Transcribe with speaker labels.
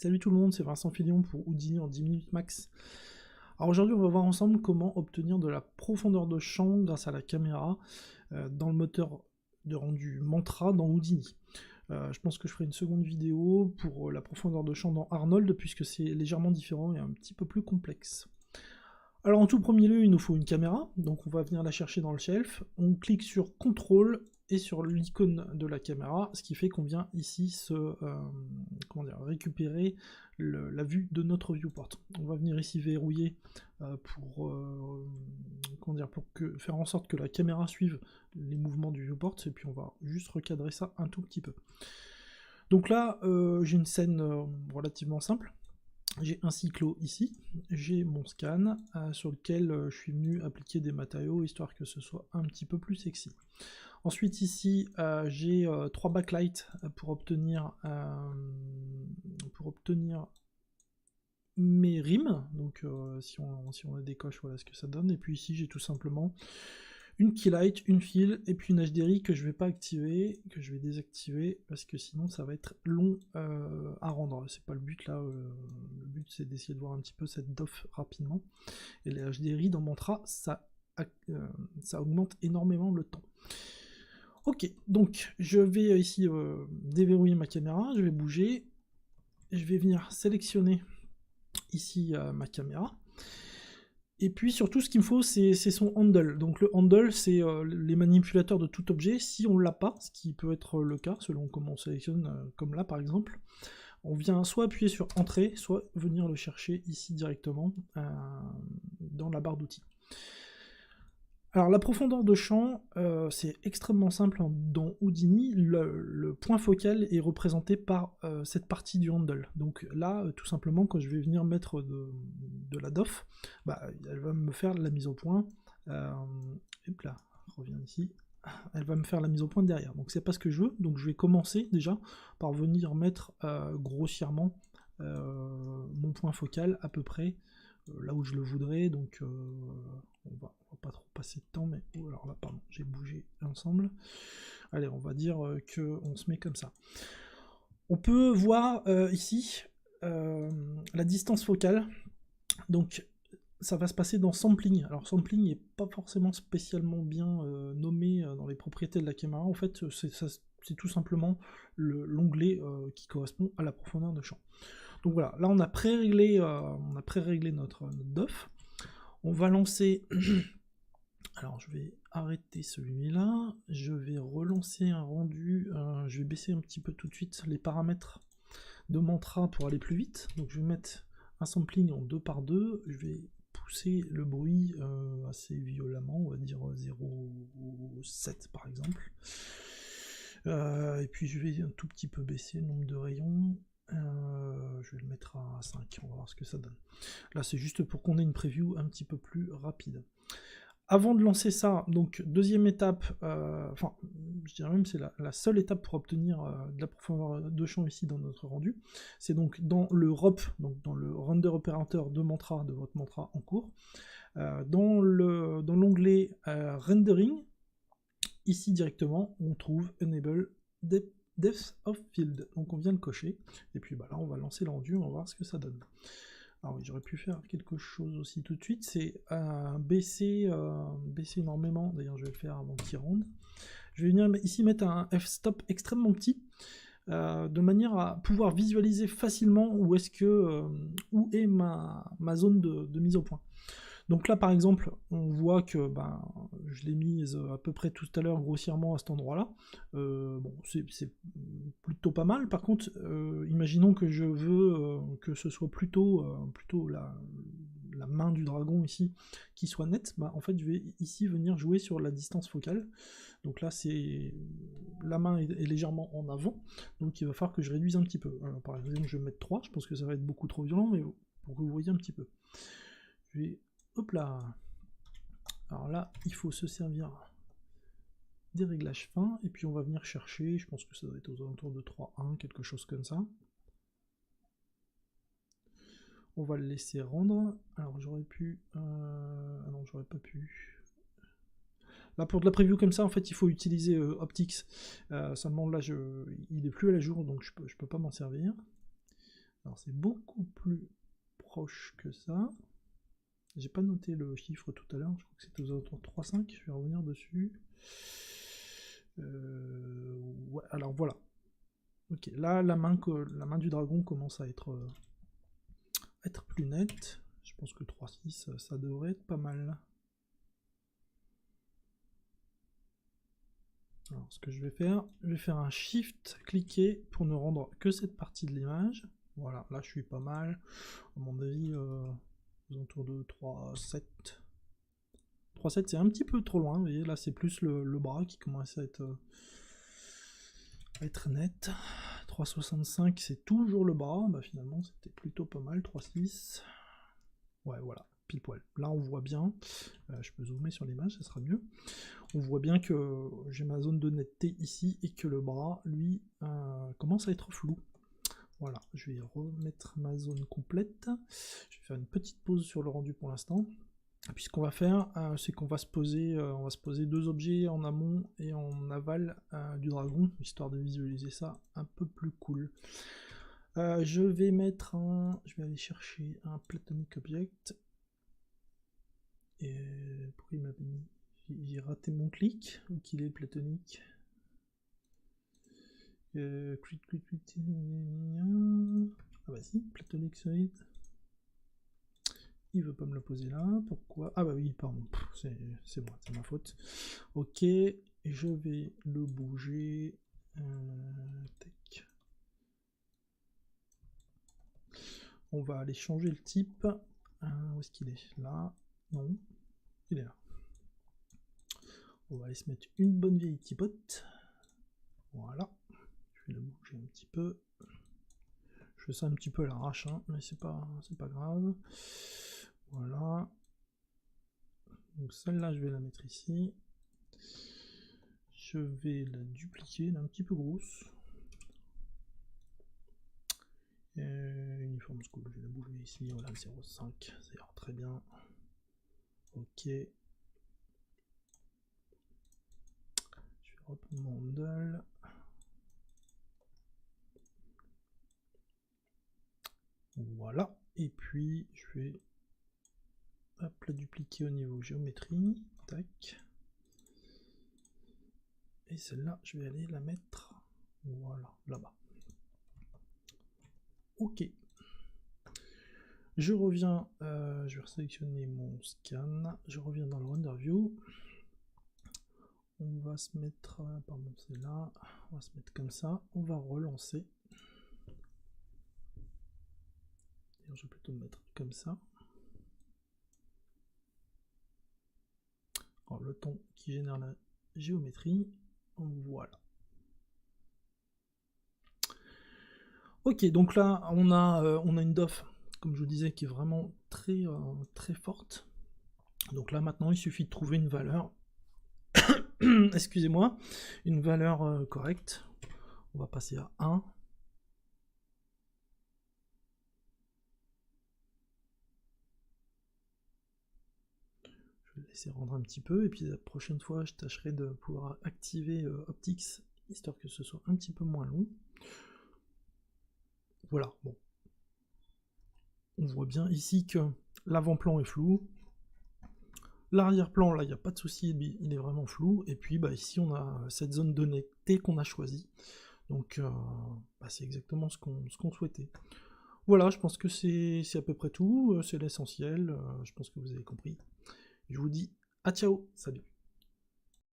Speaker 1: Salut tout le monde, c'est Vincent Filion pour Houdini en 10 minutes max. Alors aujourd'hui on va voir ensemble comment obtenir de la profondeur de champ grâce à la caméra dans le moteur de rendu Mantra dans Houdini. Je pense que je ferai une seconde vidéo pour la profondeur de champ dans Arnold puisque c'est légèrement différent et un petit peu plus complexe. Alors en tout premier lieu il nous faut une caméra, donc on va venir la chercher dans le shelf, on clique sur CTRL et sur l'icône de la caméra, ce qui fait qu'on vient ici récupérer la vue de notre viewport. On va venir ici verrouiller pour faire en sorte que la caméra suive les mouvements du viewport, et puis on va juste recadrer ça un tout petit peu. Donc là, j'ai une scène relativement simple. J'ai un cyclo ici, j'ai mon scan sur lequel je suis venu appliquer des matériaux histoire que ce soit un petit peu plus sexy. Ensuite ici j'ai 3 backlights pour obtenir mes rimes, donc si on les décoche, voilà ce que ça donne. Et puis ici j'ai tout simplement une keylight, une fill et puis une HDRI que je vais pas activer, que je vais désactiver parce que sinon ça va être long à rendre. C'est pas le but là, le but c'est d'essayer de voir un petit peu cette DOF rapidement. Et les HDRI dans Mantra ça augmente énormément le temps. Ok, donc je vais ici déverrouiller ma caméra, je vais bouger, je vais venir sélectionner ici ma caméra. Et puis surtout ce qu'il me faut c'est son handle. Donc le handle c'est les manipulateurs de tout objet. Si on l'a pas, ce qui peut être le cas selon comment on sélectionne, comme là par exemple, on vient soit appuyer sur entrée, soit venir le chercher ici directement dans la barre d'outils. Alors la profondeur de champ, c'est extrêmement simple dans Houdini, le point focal est représenté par cette partie du handle. Donc là, tout simplement, quand je vais venir mettre de la DOF, elle va me faire la mise au point, hop là, je reviens ici, elle va me faire la mise au point derrière. Donc c'est pas ce que je veux, donc je vais commencer déjà par venir mettre grossièrement mon point focal à peu près là où je le voudrais, donc on va pas trop passer de temps, mais alors là pardon, j'ai bougé l'ensemble. Allez, on va dire que on se met comme ça. On peut voir ici la distance focale, donc ça va se passer dans sampling. Alors sampling n'est pas forcément spécialement bien nommé dans les propriétés de la caméra, en fait c'est tout simplement l'onglet qui correspond à la profondeur de champ. Donc voilà, là on a pré-réglé notre DOF. On va lancer. Alors je vais arrêter celui-là. Je vais relancer un rendu. Je vais baisser un petit peu tout de suite les paramètres de Mantra pour aller plus vite. Donc je vais mettre un sampling en 2x2. Je vais pousser le bruit assez violemment, on va dire 0,7 par exemple. Et puis je vais un tout petit peu baisser le nombre de rayons. Je vais le mettre à 5, on va voir ce que ça donne. Là c'est juste pour qu'on ait une preview un petit peu plus rapide. Avant de lancer ça, donc deuxième étape, enfin je dirais même c'est la seule étape pour obtenir de la profondeur de champ ici dans notre rendu, c'est donc dans le ROP, donc dans le render opérateur de Mantra, de votre Mantra en cours, dans l'onglet rendering, ici directement on trouve enable depth of field, donc on vient le cocher, et puis là on va lancer le rendu, on va voir ce que ça donne. Alors oui, j'aurais pu faire quelque chose aussi tout de suite, c'est baisser énormément, d'ailleurs je vais le faire avant qu'il rende. Je vais venir ici mettre un f-stop extrêmement petit, de manière à pouvoir visualiser facilement où est ma zone de mise au point. Donc là par exemple, on voit que je l'ai mise à peu près tout à l'heure grossièrement à cet endroit-là. Bon, c'est plutôt pas mal. Par contre, imaginons que je veux que ce soit plutôt la main du dragon ici qui soit nette. En fait, je vais ici venir jouer sur la distance focale. Donc là, la main est légèrement en avant, donc il va falloir que je réduise un petit peu. Alors, par exemple, je vais mettre 3, je pense que ça va être beaucoup trop violent, mais pour que vous voyez un petit peu. Je vais hop là. Alors là, il faut se servir des réglages fins, et puis on va venir chercher, je pense que ça doit être aux alentours de 3.1, quelque chose comme ça. On va le laisser rendre. Alors j'aurais pu... Ah non, j'aurais pas pu... Là, pour de la preview comme ça, en fait, il faut utiliser Optics. Seulement là, il est plus à la jour, donc je peux pas m'en servir. Alors c'est beaucoup plus proche que ça. J'ai pas noté le chiffre tout à l'heure, je crois que c'était aux alentours de 3,5, je vais revenir dessus. Ouais, alors voilà. Ok, là la main du dragon commence à être plus nette. Je pense que 3,6 ça devrait être pas mal. Alors ce que je vais faire un shift cliqué pour ne rendre que cette partie de l'image. Voilà, là je suis pas mal. À mon avis, aux alentours de 3,7. 3,7 c'est un petit peu trop loin, vous voyez, là c'est plus le bras qui commence à être net. 3,65 c'est toujours le bras, bah finalement c'était plutôt pas mal. 3,6, ouais voilà, pile poil. Là on voit bien, je peux zoomer sur l'image, ça sera mieux. On voit bien que j'ai ma zone de netteté ici et que le bras, lui, commence à être flou. Voilà, je vais remettre ma zone complète. Je vais faire une petite pause sur le rendu pour l'instant. Puis ce qu'on va faire, c'est qu'on va se poser, deux objets en amont et en aval du dragon, histoire de visualiser ça un peu plus cool. Je vais aller chercher un Platonic Object. Et pourquoi il m'avait mis? J'ai raté mon clic, ou qu'il est platonique. Ah bah si, platonique solide. Il veut pas me le poser là, pourquoi? Ah bah oui, pardon, c'est moi, c'est ma faute. Ok, je vais le bouger. Tac. On va aller changer le type. Où est-ce qu'il est? Là? Non, il est là. On va aller se mettre une bonne vieille typote. Voilà. Je vais le bouger un petit peu. Je fais ça un petit peu à l'arrache, hein, mais c'est pas grave. Voilà. Donc celle-là, je vais la mettre ici. Je vais la dupliquer, elle est un petit peu grosse. Uniform School, je vais la bouger ici, voilà, 0,5, ça ira très bien. Ok. Je vais reprendre mon handle. Voilà, et puis je vais la dupliquer au niveau géométrie, tac. Et celle-là, je vais aller la mettre, voilà, là-bas. Ok. Je reviens, je vais sélectionner mon scan, je reviens dans le render view. On va se mettre, pardon, c'est là, on va se mettre comme ça, on va relancer. Je vais plutôt me mettre comme ça. Alors, le temps qui génère la géométrie, voilà. Ok, donc là on a une DOF, comme je vous disais, qui est vraiment très forte. Donc là maintenant il suffit de trouver une valeur, excusez-moi, une valeur correcte. On va passer à 1. Je vais laisser rendre un petit peu, et puis la prochaine fois je tâcherai de pouvoir activer Optics, histoire que ce soit un petit peu moins long. Voilà, bon. On voit bien ici que l'avant-plan est flou. L'arrière-plan, là, il n'y a pas de souci, il est vraiment flou. Et puis, bah, ici, on a cette zone de netteté qu'on a choisie. Donc, bah, c'est exactement ce qu'on souhaitait. Voilà, je pense que c'est à peu près tout. C'est l'essentiel. Je pense que vous avez compris. Je vous dis à ciao, salut.